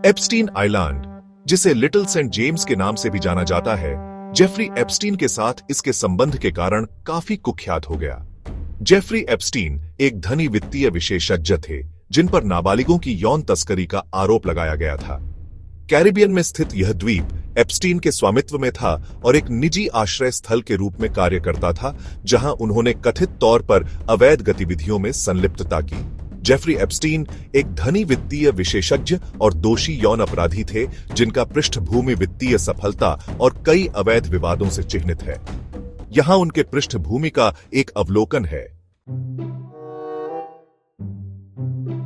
Epstein island, जिसे little Saint James के नाम से भी जाना जाता है, जेफरी एप्स्टीन के साथ इसके संबंध के कारण काफी कुख्यात हो गया। जेफरी एप्स्टीन एक धनी वित्तीय विशेषज्ञ थे जिन पर नाबालिगों की यौन तस्करी का आरोप लगाया गया था। कैरिबियन में स्थित यह द्वीप एप्स्टीन के स्वामित्व में था और एक निजी आश्रय स्थल के रूप में कार्य करता था, जहां उन्होंने कथित तौर पर अवैध गतिविधियों में संलिप्तता की। जेफरी एप्स्टीन एक धनी वित्तीय विशेषज्ञ और दोषी यौन अपराधी थे जिनका पृष्ठभूमि वित्तीय सफलता और कई अवैध विवादों से चिह्नित है। यहां उनके पृष्ठभूमि का एक अवलोकन है।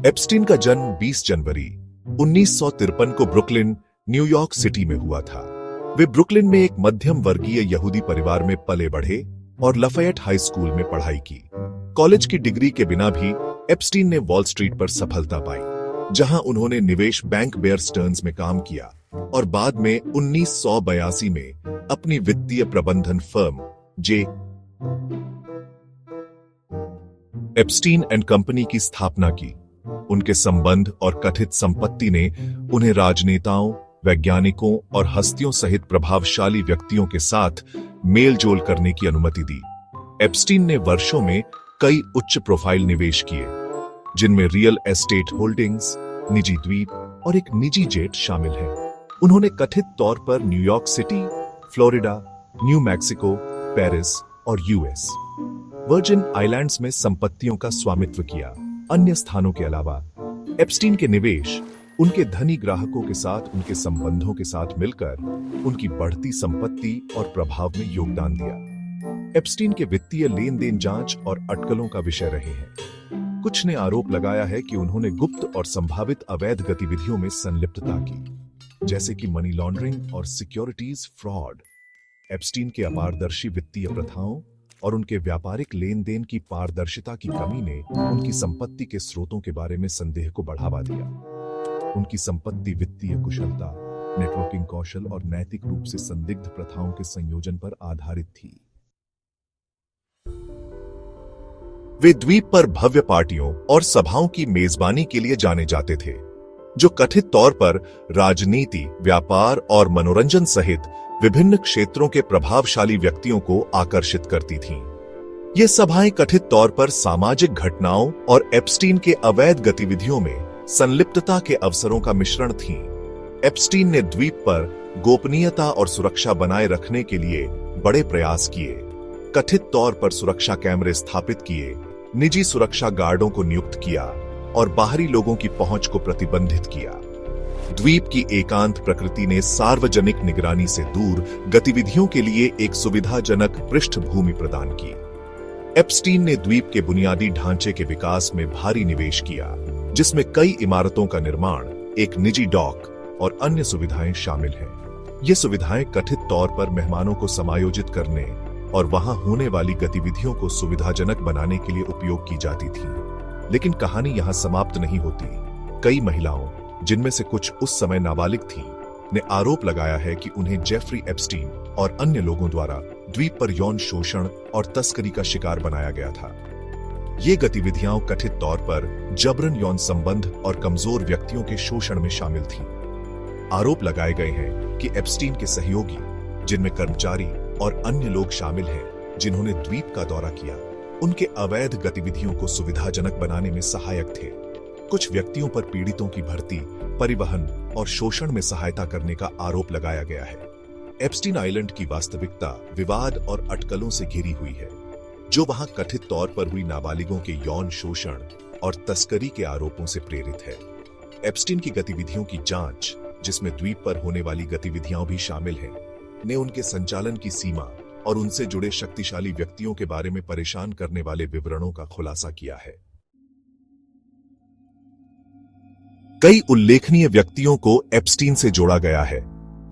एप्स्टीन का जन्म 20 जनवरी 1953 को ब्रुकलिन, न्यूयॉर्क सिटी में हुआ था। वे ब्रुकलिन में एक मध्यम वर्गीय यहूदी परिवार में पले बढ़े और लफायट हाई स्कूल में पढ़ाई की। कॉलेज की डिग्री के बिना भी एप्स्टीन ने वॉल स्ट्रीट पर सफलता पाई, जहां उन्होंने निवेश बैंक बेयर स्टर्न्स में काम किया और बाद में 1982 में अपनी वित्तीय प्रबंधन firm J Epstein and company की स्थापना की। उनके संबंध और कथित संपत्ति ने उन्हें राजनेताओं, वैज्ञानिकों और हस्तियों सहित प्रभावशाली व्यक्तियों के साथ मेलजोल करने की अनुमति दी। एप्स्टीन ने वर्षों में कई उच्च प्रोफाइल निवेश किए, जिनमें रियल एस्टेट होल्डिंग्स, निजी द्वीप और एक निजी जेट शामिल है। उन्होंने कथित तौर पर New York city, Florida, new Mexico, Paris और यूएस वर्जिन आइलैंड्स में संपत्तियों का स्वामित्व किया। अन्य स्थानों के अलावा एप्स्टीन के निवेश उनके धनी ग्राहकों के साथ उनके संबंधों के साथ मिलकर उनकी बढ़ती संपत्ति और प्रभाव में योगदान दिया। एप्स्टीन के वित्तीय लेन देन जांच और अटकलों का विषय रहे हैं। कुछ ने आरोप लगाया है कि उन्होंने गुप्त और संभावित अवैध गतिविधियों में संलिप्तता की, जैसे कि मनी लॉन्ड्रिंग और सिक्योरिटीज फ्रॉड। एप्स्टीन के अपारदर्शी वित्तीय प्रथाओं और उनके व्यापारिक लेन देन की पारदर्शिता की कमी ने उनकी संपत्ति के स्रोतों के बारे में संदेह को बढ़ावा दिया। उनकी संपत्ति वित्तीय कुशलता, नेटवर्किंग कौशल और नैतिक रूप से संदिग्ध प्रथाओं के संयोजन पर आधारित थी। वे द्वीप पर भव्य पार्टियों और सभाओं की मेजबानी के लिए जाने जाते थे, जो कथित तौर पर राजनीति, व्यापार और मनोरंजन सहित विभिन्न क्षेत्रों के प्रभावशाली व्यक्तियों को आकर्षित करती थीं। ये सभाएं कथित तौर पर सामाजिक घटनाओं और एप्स्टीन के अवैध गतिविधियों में संलिप्तता के अवसरों का मिश्रण थीं। एप्स्टीन ने द्वीप पर गोपनीयता और सुरक्षा बनाए रखने के लिए बड़े प्रयास किए, कथित तौर पर सुरक्षा कैमरे स्थापित किए, निजी सुरक्षा गार्डों को नियुक्त किया और बाहरी लोगों की पहुंच को प्रतिबंधित किया। द्वीप की एकांत प्रकृति ने सार्वजनिक निगरानी से दूर गतिविधियों के लिए एक सुविधाजनक पृष्ठभूमि प्रदान की। एप्स्टीन ने द्वीप के बुनियादी ढांचे के विकास में भारी निवेश किया, जिसमें कई इमारतों का निर्माण, एक निजी डॉक और अन्य सुविधाएं शामिल हैं। ये सुविधाएं कथित तौर पर मेहमानों को समायोजित करने और वहां होने वाली गतिविधियों को सुविधाजनक बनाने के लिए उपयोग की जाती थी। लेकिन कहानी यहां समाप्त नहीं होती। कई महिलाओं, जिनमें से कुछ उस समय नाबालिग थीं, ने आरोप लगाया है कि उन्हें जेफरी एप्स्टीन और अन्य लोगों द्वारा द्वीप पर यौन शोषण और तस्करी का शिकार बनाया गया था। ये गतिविधियां कथित तौर पर जबरन यौन संबंध और कमजोर व्यक्तियों के शोषण में शामिल थीं। आरोप लगाए गए हैं कि एप्स्टीन के सहयोगी, जिनमें कर्मचारी और अन्य लोग शामिल हैं, जिन्होंने द्वीप का दौरा किया, उनके अवैध गतिविधियों को सुविधाजनक बनाने में सहायक थे। कुछ व्यक्तियों पर पीड़ितों की भर्ती, परिवहन और शोषण में सहायता करने का आरोप लगाया गया है। एप्स्टीन आइलैंड की वास्तविकता विवाद और अटकलों से घिरी हुई है, जो वहां कथित तौर पर हुई नाबालिगों के यौन शोषण और तस्करी के आरोपों से प्रेरित है। एप्स्टीन की गतिविधियों की जांच, जिसमें द्वीप पर होने वाली गतिविधियां भी शामिल हैं, ने उनके संचालन की सीमा और उनसे जुड़े शक्तिशाली व्यक्तियों के बारे में परेशान करने वाले विवरणों का खुलासा किया है। कई उल्लेखनीय व्यक्तियों को एप्स्टीन से जोड़ा गया है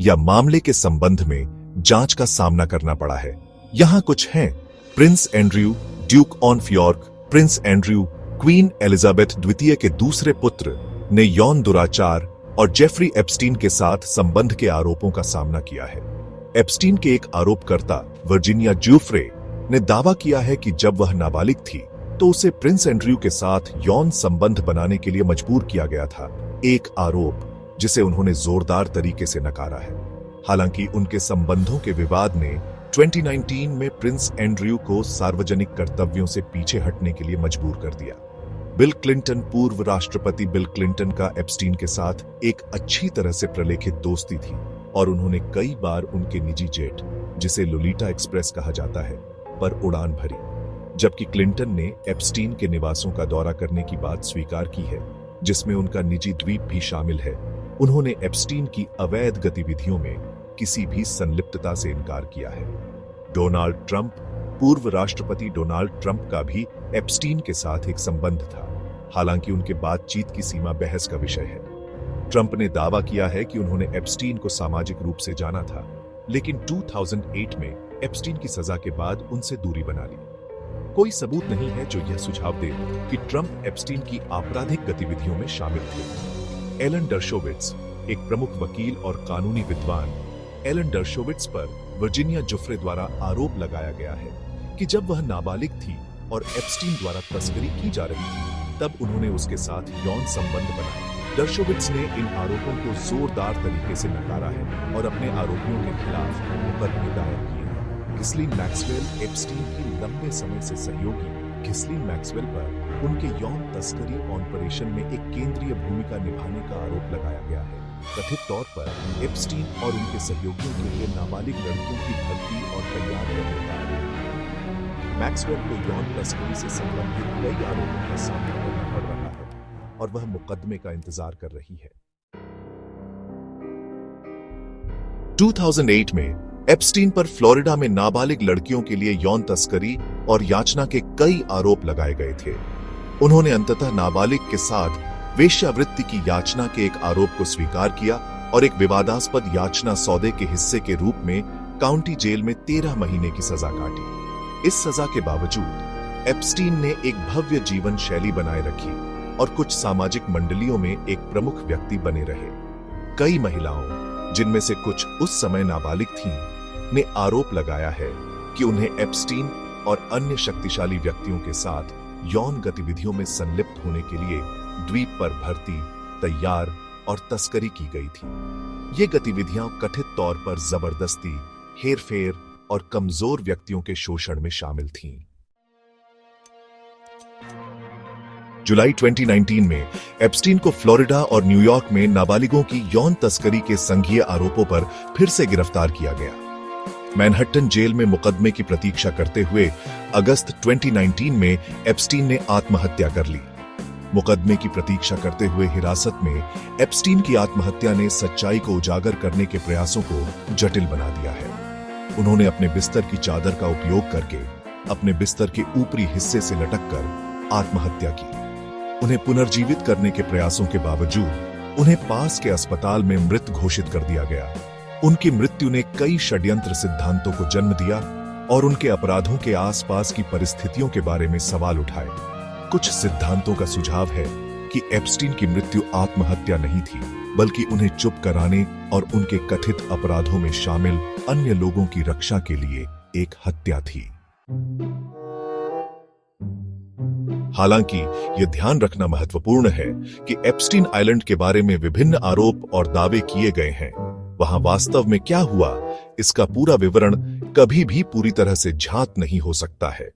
या मामले के संबंध में जांच का सामना करना पड़ा है। यहां कुछ हैं: Prince Andrew, Duke of York. Prince Andrew queen Elizabeth द्वितीय के दूसरे पुत्र ने यौन दुराचार और जेफरी एप्स्टीन के साथ संबंध के आरोपों का सामना किया है। एप्स्टीन के एक आरोपकर्ता वर्जीनिया ज्यूफ्रे ने दावा किया है कि जब वह नाबालिग थी तो उसे प्रिंस एंड्रयू के साथ यौन संबंध बनाने के लिए मजबूर किया गया था, एक आरोप जिसे उन्होंने जोरदार तरीके से नकारा है। हालांकि उनके संबंधों के विवाद ने 2019 में प्रिंस एंड्रयू को सार्वजनिक कर्तव्यों से पीछे हटने के लिए मजबूर कर दिया। बिल क्लिंटन, पूर्व राष्ट्रपति बिल क्लिंटन का एप्स्टीन के साथ एक अच्छी तरह से प्रलेखित दोस्ती थी और उन्होंने कई बार उनके निजी जेट, जिसे लोलिटा एक्सप्रेस कहा जाता है, पर उड़ान भरी, जबकि क्लिंटन ने एप्स्टीन के निवासों का दौरा करने की बात स्वीकार की है, जिसमें उनका निजी द्वीप भी शामिल है। उन्होंने एप्स्टीन की अवैध गतिविधियों में किसी भी संलिप्तता से इनकार किया है। डोनाल्ड ट्रंप, पूर्व राष्ट्रपति डोनाल्ड ट्रंप का भी एप्स्टीन के साथ एक संबंध था, हालांकि उनके बातचीत की सीमा बहस का विषय है। ट्रंप ने दावा किया है कि उन्होंने एप्स्टीन को सामाजिक रूप से जाना था, लेकिन 2008 में एप्स्टीन की सजा के बाद उनसे दूरी बना ली। कोई सबूत नहीं है जो यह सुझाव दे कि ट्रंप एप्स्टीन की आपराधिक गतिविधियों में शामिल थे। एलन डर्शोविट्ज, एक प्रमुख वकील और कानूनी विद्वान, एलन डर्शोविट्ज पर वर्जीनिया जुफ्रे द्वारा आरोप लगाया गया है कि जब वह नाबालिग थी और एप्स्टीन द्वारा तस्करी की जा रही थी, तब उन्होंने उसके साथ यौन संबंध बनाए। डर्शोविट्ज ने इन आरोपों को जोरदार तरीके से नकारा है और अपने आरोपियों के खिलाफ मुकदमे दायर किए हैं। घिस्लीन मैक्सवेल, एप्स्टीन की लंबे समय से सहयोगी, घिस्लीन मैक्सवेल पर उनके यौन तस्करी ऑपरेशन में एक केंद्रीय भूमिका निभाने का आरोप लगाया गया है। कथित तौर पर एप्स्टीन और उनके सहयोगियों के लिए नाबालिग लड़कियों की भर्ती और तैयार करने का आरोप है। मैक्सवेल को यौन तस्करी से संबंधित कई आरोपों का सामना करना पड़ रहा है और वह मुकदमे का इंतजार कर रही है। 2008 में एप्स्टीन पर फ्लोरिडा में नाबालिग लड़कियों के लिए यौन तस्करी और याचना के कई आरोप लगाए गए थे। उन्होंने अंततः नाबालिग के साथ वेश्यावृत्ति की याचना के एक आरोप को स्वीकार किया और एक विवादास्पद याचना सौदे के हिस्से के रूप में काउंटी जेल में 13 महीने की सजा काटी। इस सजा के बावजूद एप्स्टीन ने एक भव्य जीवन शैली बनाए रखी और कुछ सामाजिक मंडलियों में एक प्रमुख व्यक्ति बने रहे। कई महिलाओं, जिनमें से कुछ उस समय नाबालिग थीं, ने आरोप लगाया है कि उन्हें एप्स्टीन और अन्य शक्तिशाली व्यक्तियों के साथ यौन गतिविधियों में संलिप्त होने के लिए द्वीप पर भर्ती, तैयार और तस्करी की गई थी। ये गतिविधियां कथित तौर पर जबरदस्ती, हेरफेर और कमजोर व्यक्तियों के शोषण में शामिल थीं। जुलाई 2019 में एप्स्टीन को फ्लोरिडा और न्यूयॉर्क में नाबालिगों की यौन तस्करी के संघीय आरोपों पर फिर से गिरफ्तार किया गया। मैनहट्टन जेल में मुकदमे की प्रतीक्षा करते हुए अगस्त 2019 में एप्स्टीन ने आत्महत्या कर ली। मुकदमे की प्रतीक्षा करते हुए हिरासत में एप्स्टीन की आत्महत्या ने सच्चाई को उजागर करने के प्रयासों को जटिल बना दिया है। उन्होंने अपने बिस्तर की चादर का उपयोग करके अपने बिस्तर के ऊपरी हिस्से से लटककर आत्महत्या की। उन्हें पुनर्जीवित करने के प्रयासों के बावजूद उन्हें पास के अस्पताल में मृत घोषित कर दिया गया। उनकी मृत्यु ने कई षड्यंत्र सिद्धांतों को जन्म दिया और उनके अपराधों के आसपास की परिस्थितियों के बारे में सवाल उठाए। कुछ सिद्धांतों का सुझाव है कि एप्स्टीन की मृत्यु आत्महत्या नहीं थी, बल्कि उन्हें चुप कराने और उनके कथित अपराधों में शामिल अन्य लोगों की रक्षा के लिए एक हत्या थी। हालांकि यह ध्यान रखना महत्वपूर्ण है कि एप्स्टीन आइलैंड के बारे में विभिन्न आरोप और दावे किए गए हैं। वहां वास्तव में क्या हुआ, इसका पूरा विवरण कभी भी पूरी तरह से ज्ञात नहीं हो सकता है।